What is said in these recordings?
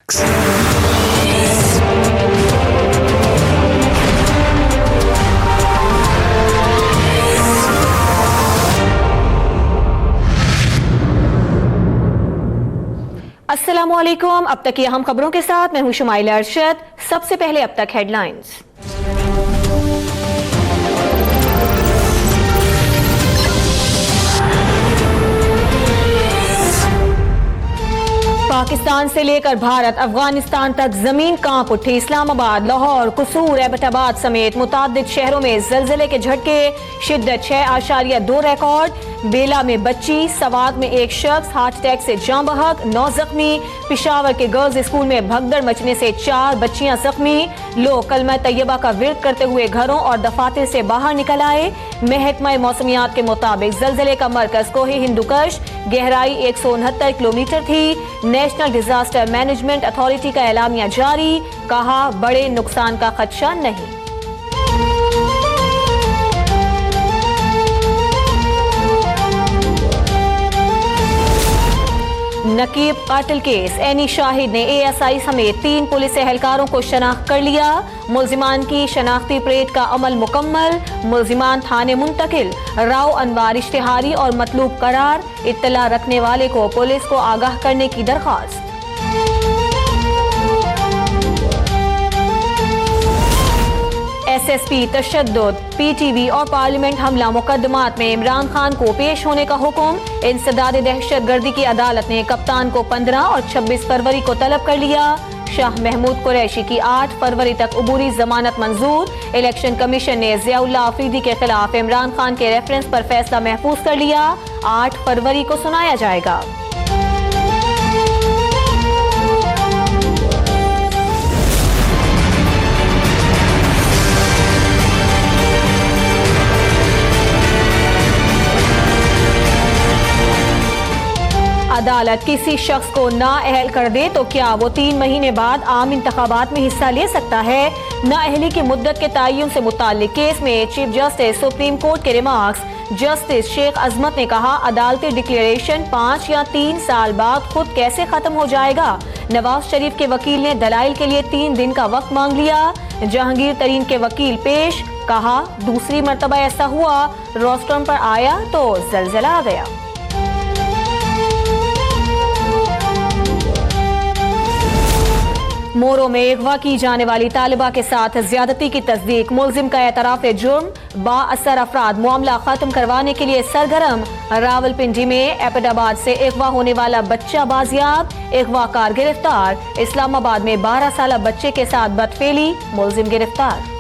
Facts. अस्सलामुअलैकुम। अब तक की अहम खबरों के साथ मैं हूं शुमाइला अरशद। सबसे पहले अब तक हेडलाइंस। पाकिस्तान से लेकर भारत अफगानिस्तान तक जमीन कांप उठी। इस्लामाबाद, लाहौर, कुसूर, एबटाबाद समेत मुतादिद शहरों में जलजले के झटके। शिद्दत 6.2 रिकॉर्ड। बेला में बच्ची, सवात में एक शख्स हार्ट अटैक से जाँ बहक, 9 जख्मी। पिशावर के गर्ल्स स्कूल में भगदड़ मचने से 4 बच्चियां जख्मी। लोग कलमा तैयबा का विर्द करते हुए घरों और दफातर से बाहर निकल आए। महकमा मौसमियात के मुताबिक जलजले का मरकज कोहे हिंदुकश, गहराई 169 किलोमीटर थी। नेशनल डिजास्टर मैनेजमेंट अथॉरिटी का एलामिया जारी, कहा बड़े नुकसान का खदशा नहीं। नकीब कातिल केस, एनी शाहिद ने ASI समेत 3 पुलिस एहलकारों को शनाख्त कर लिया। मुल्जिमान की शनाख्ती परेड का अमल मुकम्मल। मुल्जिमान थाने मुंतकिल। राव अनवार इश्तिहारी और मतलूब करार। इत्तला रखने वाले को पुलिस को आगाह करने की दरख्वास्त। SSP तशद्दुद, PTV और पार्लियामेंट हमला मुकदमात में इमरान खान को पेश होने का हुक्म। इंसदाद दहशत गर्दी की अदालत ने कप्तान को 15 और 26 फरवरी को तलब कर लिया। शाह महमूद कुरैशी की 8 फरवरी तक उबूरी जमानत मंजूर। इलेक्शन कमीशन ने ज़ियाउल्लाह अफरीदी के खिलाफ इमरान खान के रेफरेंस पर फैसला महफूज कर लिया। 8 फरवरी को सुनाया जाएगा। अदालत किसी शख्स को नाअहल कर दे तो क्या वो 3 महीने बाद आम इंतखाबात में हिस्सा ले सकता है? नाअहली की मुद्दत के तयन से मुताल्लिक केस में चीफ जस्टिस सुप्रीम कोर्ट के रिमार्क्स। जस्टिस शेख अजमत ने कहा, अदालती डिक्लेरेशन 5 या 3 साल बाद खुद कैसे खत्म हो जाएगा। नवाज शरीफ के वकील ने दलाइल के लिए 3 दिन का वक्त मांग लिया। जहांगीर तरीन के वकील पेश, कहा दूसरी मर्तबा ऐसा हुआ, रोस्टरम पर आया तो जलजला आ गया। मोरो में अगवा की जाने वाली तालिबा के साथ ज्यादती की तस्दीक। मुल्जिम का एतराफ जुर्म। बाअसर अफराद मामला खत्म करवाने के लिए सरगर्म। रावलपिंडी में एबटाबाद से अगवा होने वाला बच्चा बाजियाब, अगवाकार गिरफ्तार। इस्लामाबाद में 12 साल बच्चे के साथ बदफेली, मुल्जिम गिरफ्तार।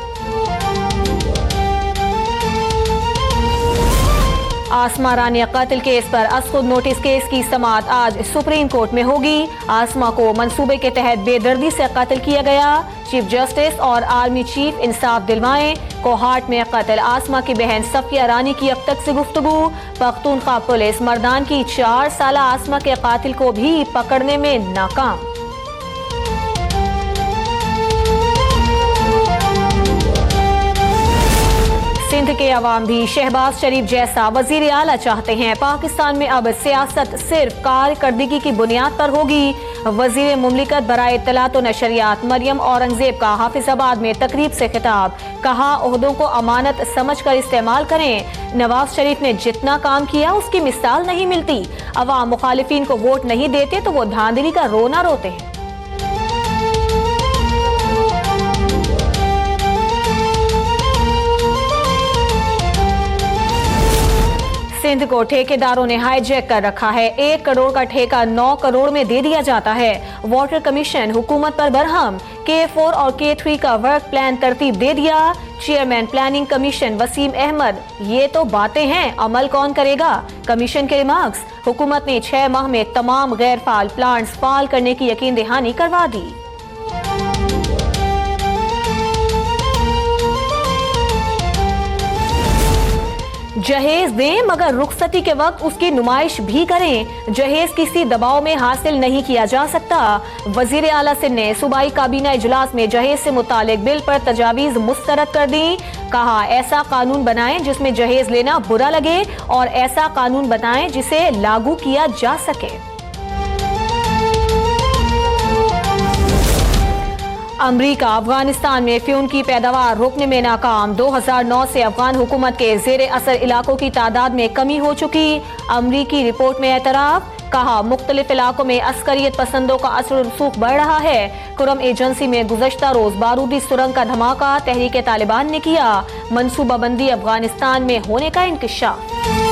आसमा रानिया कातिल केस पर असखुद नोटिस केस की समाअत आज सुप्रीम कोर्ट में होगी। आसमा को मंसूबे के तहत बेदर्दी से कत्ल किया गया। चीफ जस्टिस और आर्मी चीफ इंसाफ दिलवाएं। कोहाट में कत्ल आसमा की बहन सफिया रानी की अब तक से गुफ्तगू। पख्तूनख्वा पुलिस मर्दान की 4 साल आसमा के कातिल को भी पकड़ने में नाकाम। सिंध के अवाम भी शहबाज शरीफ जैसा वजीर आला चाहते हैं। पाकिस्तान में अब सियासत सिर्फ कारकर्दगी की बुनियाद पर होगी। वजीर मुमलिकत बराए इत्तलात व नशरियात मरियम औरंगजेब का हाफिजाबाद में तकरीब से खिताब, कहा ओहदों को अमानत समझकर इस्तेमाल करें। नवाज शरीफ ने जितना काम किया उसकी मिसाल नहीं मिलती। अवाम मुखालिफिन को वोट नहीं देते तो वो धांधली का रोना रोते हैं। सिंध को ठेकेदारों ने हाईजैक कर रखा है। 1 करोड़ का ठेका 9 करोड़ में दे दिया जाता है। वाटर कमीशन हुकूमत पर बरहम। K4 और K3 का वर्क प्लान तरतीब दे दिया। Chairman planning commission Wasim Ahmad, ये तो बातें हैं, अमल कौन करेगा। कमीशन के रिमार्क्स, हुकूमत ने 6 माह में तमाम गैर फाल प्लांट्स फाल करने की यकीन दहानी करवा दी। जहेज दें मगर रुखसती के वक्त उसकी नुमाइश भी करें। जहेज किसी दबाव में हासिल नहीं किया जा सकता। वजीर आला सिंध ने सूबाई काबीना इजलास में जहेज से मुतालिक बिल पर तजावीज मुस्तरद कर दी। कहा ऐसा कानून बनाएं जिसमें जहेज लेना बुरा लगे और ऐसा कानून बनाएं जिसे लागू किया जा सके। अमरीका अफगानिस्तान में फ्यून की पैदावार रोकने में नाकाम। 2009 से अफगान हुकूमत के जेर असर इलाकों की तादाद में कमी हो चुकी। अमरीकी रिपोर्ट में एतराफ, कहा मुख्तलिफ इलाकों में अस्करियत पसंदों का असर रसूख बढ़ रहा है। कुरम एजेंसी में गुज़श्ता रोज बारूदी सुरंग का धमाका, तहरीक तालिबान ने किया मनसूबाबंदी अफगानिस्तान में होने का इंकशाफ।